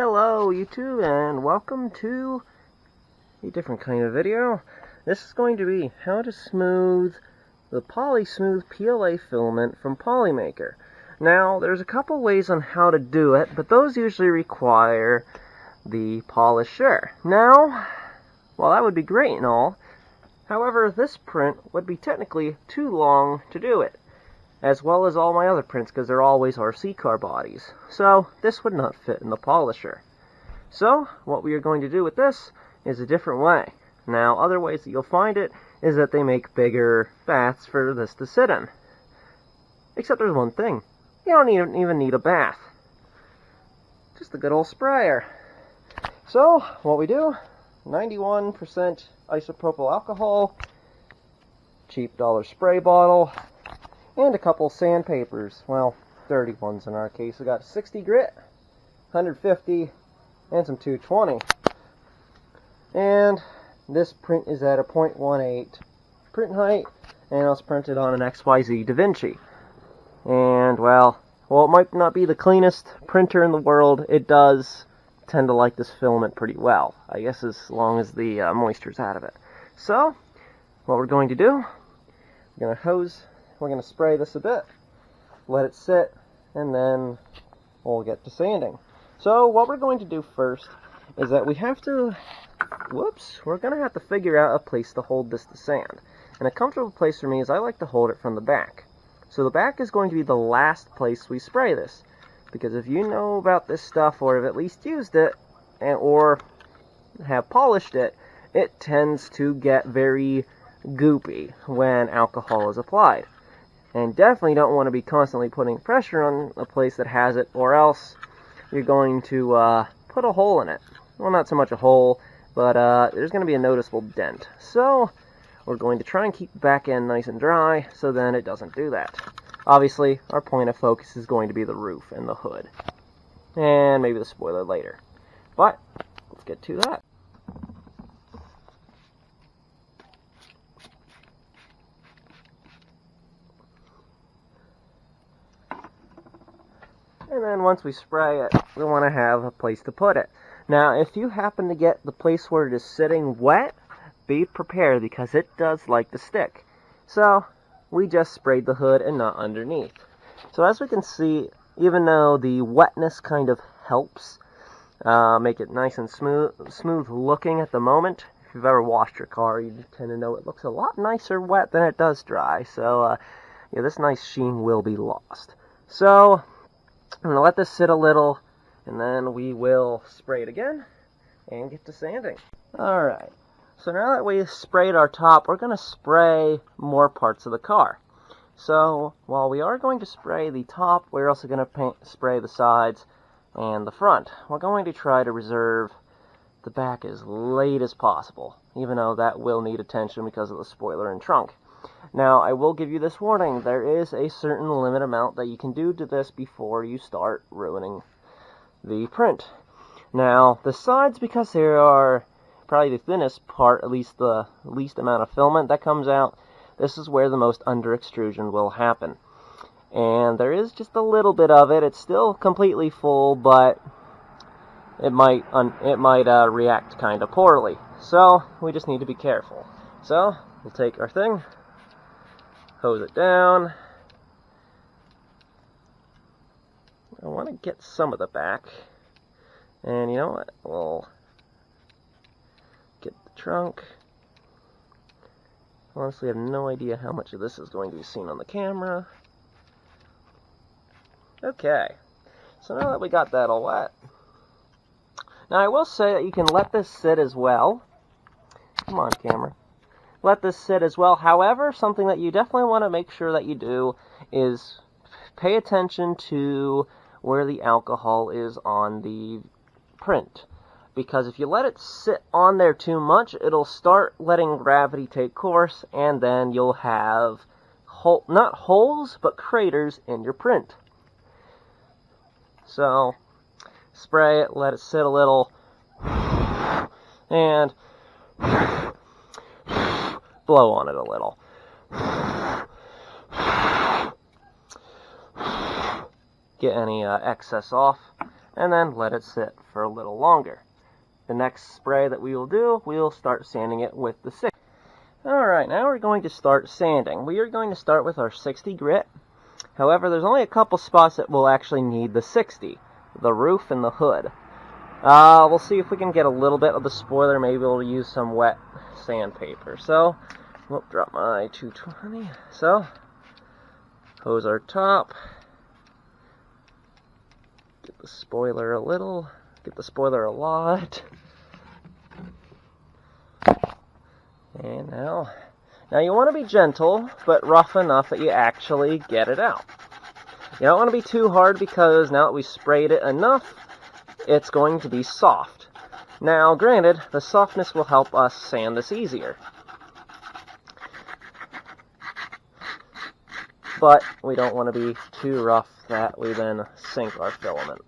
Hello YouTube, and welcome to a different kind of video. This is going to be how to smooth the Polysmooth PLA filament from Polymaker. Now, there's a couple ways on how to do it, but those usually require the Polysher. Now, well, that would be great and all. However, this print would be technically too long to do it, as well as all my other prints, because they're always RC car bodies. So this would not fit in the Polysher. So what we are going to do with this is a different way. Now, other ways that you'll find it is that they make bigger baths for this to sit in. Except there's one thing. You don't even need a bath. Just a good old sprayer. So what we do, 91% isopropyl alcohol, cheap dollar spray bottle, and a couple sandpapers. Well, 30 ones in our case. We got 60 grit, 150, and some 220. And this print is at a 0.18 print height, and it's printed on an XYZ DaVinci. And well, it might not be the cleanest printer in the world. It does tend to like this filament pretty well, I guess, as long as the moisture's out of it. So what we're going to do, we're going to spray this a bit, let it sit, and then we'll get to sanding. So what we're going to do first is that we're going to have to figure out a place to hold this to sand. And a comfortable place for me is I like to hold it from the back. So the back is going to be the last place we spray this, because if you know about this stuff, or have at least used it, or have polished it, it tends to get very goopy when alcohol is applied. And definitely don't want to be constantly putting pressure on a place that has it, or else you're going to put a hole in it. Well, not so much a hole, but there's going to be a noticeable dent. So we're going to try and keep the back end nice and dry, so then it doesn't do that. Obviously, our point of focus is going to be the roof and the hood, and maybe the spoiler later. But let's get to that. And then once we spray it, we want to have a place to put it. Now, if you happen to get the place where it is sitting wet, be prepared, because it does like to stick. So we just sprayed the hood and not underneath. So as we can see, even though the wetness kind of helps make it nice and smooth looking at the moment, if you've ever washed your car, you tend to know it looks a lot nicer wet than it does dry. So yeah, this nice sheen will be lost. So I'm going to let this sit a little, and then we will spray it again and get to sanding. Alright, so now that we've sprayed our top, we're going to spray more parts of the car. So while we are going to spray the top, we're also going to spray the sides and the front. We're going to try to reserve the back as late as possible, even though that will need attention because of the spoiler and trunk. Now, I will give you this warning. There is a certain limit amount that you can do to this before you start ruining the print. Now, the sides, because they are probably the thinnest part, at least the least amount of filament that comes out, this is where the most under extrusion will happen. And there is just a little bit of it. It's still completely full, but it might react kind of poorly. So we just need to be careful. So we'll take our thing, hose it down. I want to get some of the back. And you know what? We'll get the trunk. Honestly, I have no idea how much of this is going to be seen on the camera. Okay. So now that we got that all wet. Now I will say that you can let this sit as well. Come on, camera. Let this sit as well. However, something that you definitely want to make sure that you do is pay attention to where the alcohol is on the print. Because if you let it sit on there too much, it'll start letting gravity take course, and then you'll have not holes, but craters in your print. So spray it, let it sit a little, and blow on it a little. Get any excess off. and then let it sit for a little longer. The next spray that we will do, we will start sanding it with the 60. Alright, now we're going to start sanding. We are going to start with our 60 grit. However, there's only a couple spots that will actually need the 60. The roof and the hood. We'll see if we can get a little bit of the spoiler. Maybe we'll use some wet sandpaper. So, drop my 220. So, hose our top. Get the spoiler a little. Get the spoiler a lot. And now you want to be gentle, but rough enough that you actually get it out. You don't want to be too hard because now that we sprayed it enough, it's going to be soft. Now, granted, the softness will help us sand this easier. But we don't want to be too rough that we then sink our filament.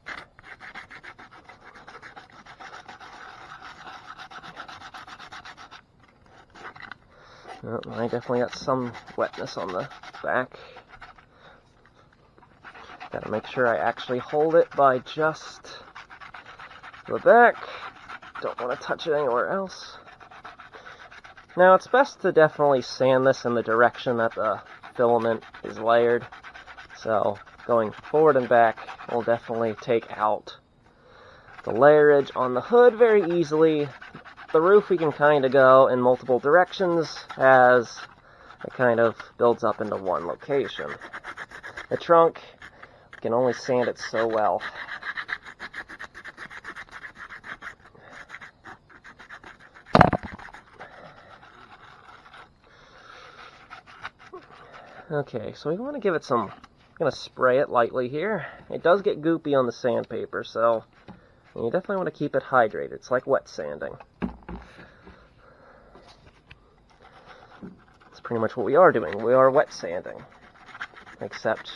Oh, I definitely got some wetness on the back. Gotta make sure I actually hold it by just the back. Don't want to touch it anywhere else. Now, it's best to definitely sand this in the direction that the filament is layered. So, going forward and back will definitely take out the layerage on the hood very easily. The roof we can kind of go in multiple directions as it kind of builds up into one location. The trunk, we can only sand it so well. Okay, so we want to give it some, I'm going to spray it lightly here. It does get goopy on the sandpaper, so you definitely want to keep it hydrated. It's like wet sanding. That's pretty much what we are doing. We are wet sanding, except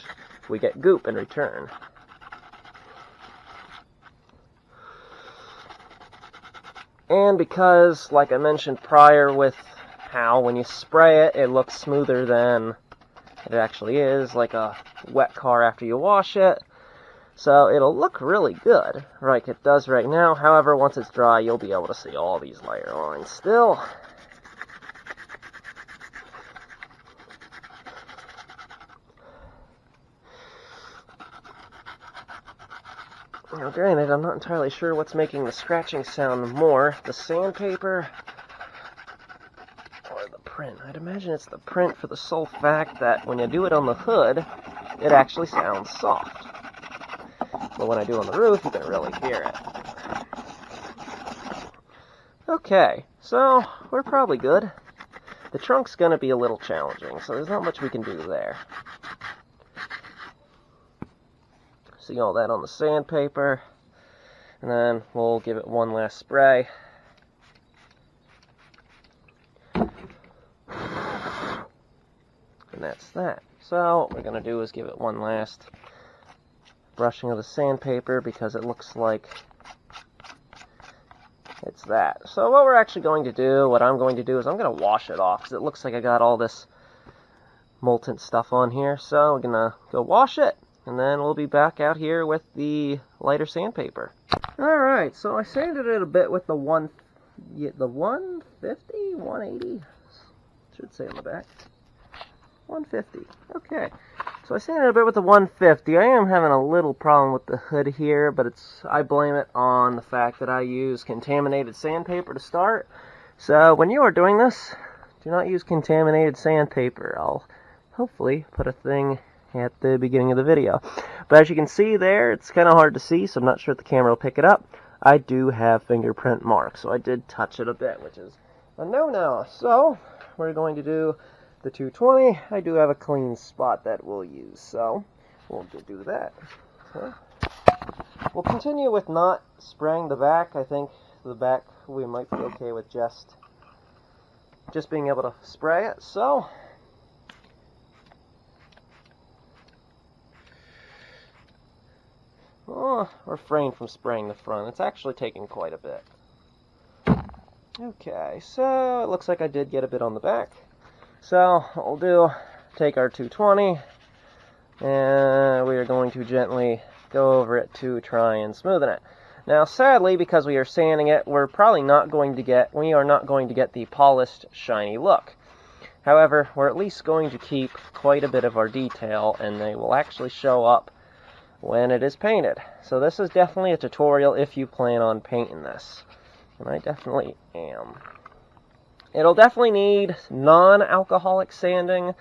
we get goop in return. And because, like I mentioned prior with how when you spray it, it looks smoother than it actually is, like a wet car after you wash it. So it'll look really good, like it does right now. However, once it's dry, you'll be able to see all these layer lines still. Now, granted, I'm not entirely sure what's making the scratching sound more, the sandpaper or the print. I'd imagine it's the print for the sole fact that when you do it on the hood, it actually sounds soft. But when I do on the roof, you can really hear it. Okay, so we're probably good. The trunk's going to be a little challenging, so there's not much we can do there. See all that on the sandpaper, and then we'll give it one last spray. And that's that. So what we're going to do is give it one last brushing of the sandpaper because it looks like it's that. So what we're actually going to do, what I'm going to do is I'm going to wash it off because it looks like I got all this molten stuff on here. So we're going to go wash it. And then we'll be back out here with the lighter sandpaper. Alright, so I sanded it a bit with the 150, 180, should say on the back. 150, okay. So I sanded it a bit with the 150. I am having a little problem with the hood here, but I blame it on the fact that I use contaminated sandpaper to start. So when you are doing this, do not use contaminated sandpaper. I'll hopefully put a thing at the beginning of the video. But as you can see there, it's kind of hard to see, so I'm not sure if the camera will pick it up. I do have fingerprint marks, so I did touch it a bit, which is a no-no. So we're going to do the 220. I do have a clean spot that we'll use, so we'll do that. So we'll continue with not spraying the back. I think the back we might be okay with just being able to spray it. So refrain from spraying the front. It's actually taking quite a bit. Okay, so it looks like I did get a bit on the back. So what we'll do, take our 220, and we are going to gently go over it to try and smoothen it. Now, sadly, because we are sanding it, we are not going to get the polished, shiny look. However, we're at least going to keep quite a bit of our detail, and they will actually show up when it is painted. So this is definitely a tutorial if you plan on painting this. And I definitely am. It'll definitely need non-alcoholic sanding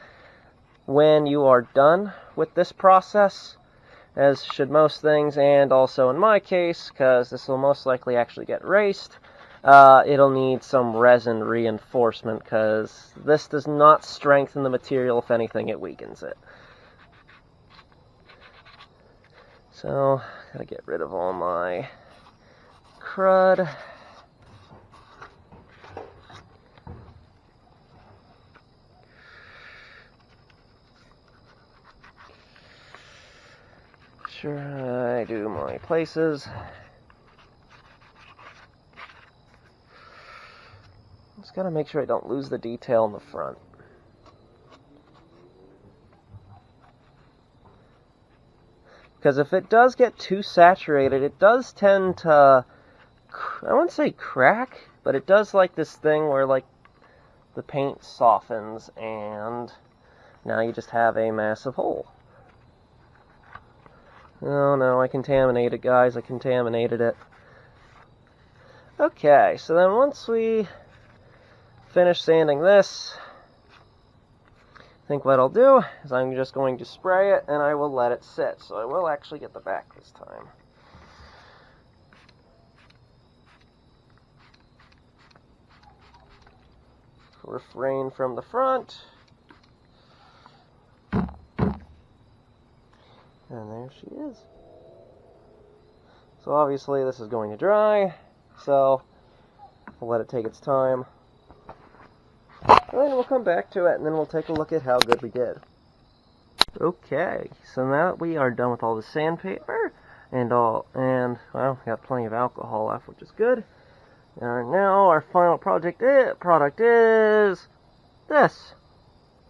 when you are done with this process, as should most things, and also in my case, because this will most likely actually get raced, it'll need some resin reinforcement, because this does not strengthen the material. If anything, it weakens it. So, gotta get rid of all my crud. Sure, I do my places. Just gotta make sure I don't lose the detail in the front. Because if it does get too saturated, it does tend to, I wouldn't say crack, but it does like this thing where like the paint softens and now you just have a massive hole. Oh no, I contaminated, guys. I contaminated it. Okay, so then once we finish sanding this, I think what I'll do is I'm just going to spray it and I will let it sit. So I will actually get the back this time. Refrain from the front. And there she is. So obviously this is going to dry, so we'll let it take its time. And then we'll come back to it, and then we'll take a look at how good we did. Okay, so now that we are done with all the sandpaper, well, we got plenty of alcohol left, which is good. And now our final product is this.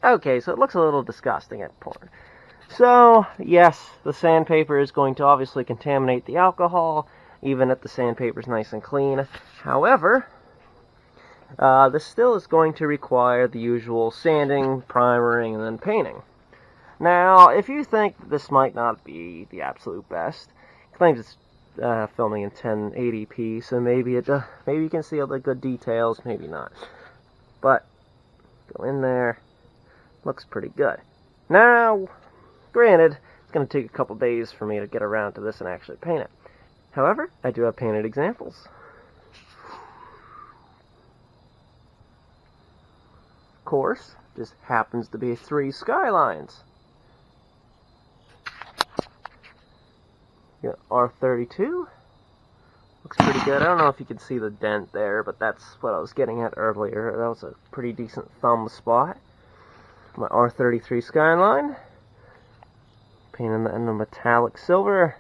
Okay, so it looks a little disgusting at pouring. So, yes, the sandpaper is going to obviously contaminate the alcohol, even if the sandpaper is nice and clean. However, this still is going to require the usual sanding, primering, and then painting. Now, if you think this might not be the absolute best, it claims it's filming in 1080p, so maybe you can see all the good details, maybe not. But, go in there, looks pretty good. Now, granted, it's going to take a couple days for me to get around to this and actually paint it. However, I do have painted examples. Coarse just happens to be 3 skylines. You got R32. Looks pretty good. I don't know if you can see the dent there, but that's what I was getting at earlier. That was a pretty decent thumb spot. My R33 skyline. Painting that in a metallic silver.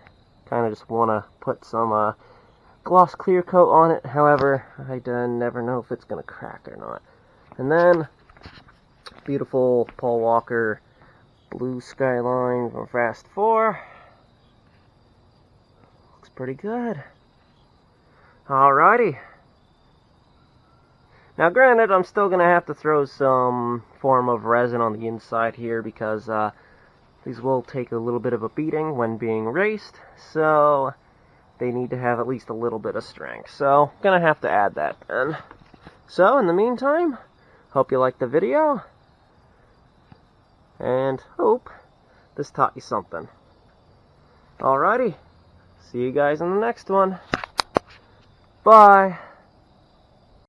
Kind of just want to put some gloss clear coat on it. However, I never know if it's going to crack or not. And then, beautiful Paul Walker blue skyline from Fast 4. Looks pretty good. Alrighty. Now granted, I'm still going to have to throw some form of resin on the inside here because these will take a little bit of a beating when being raced, so they need to have at least a little bit of strength. So, I'm going to have to add that in. So, in the meantime, hope you liked the video, and hope this taught you something. Alrighty, see you guys in the next one. Bye.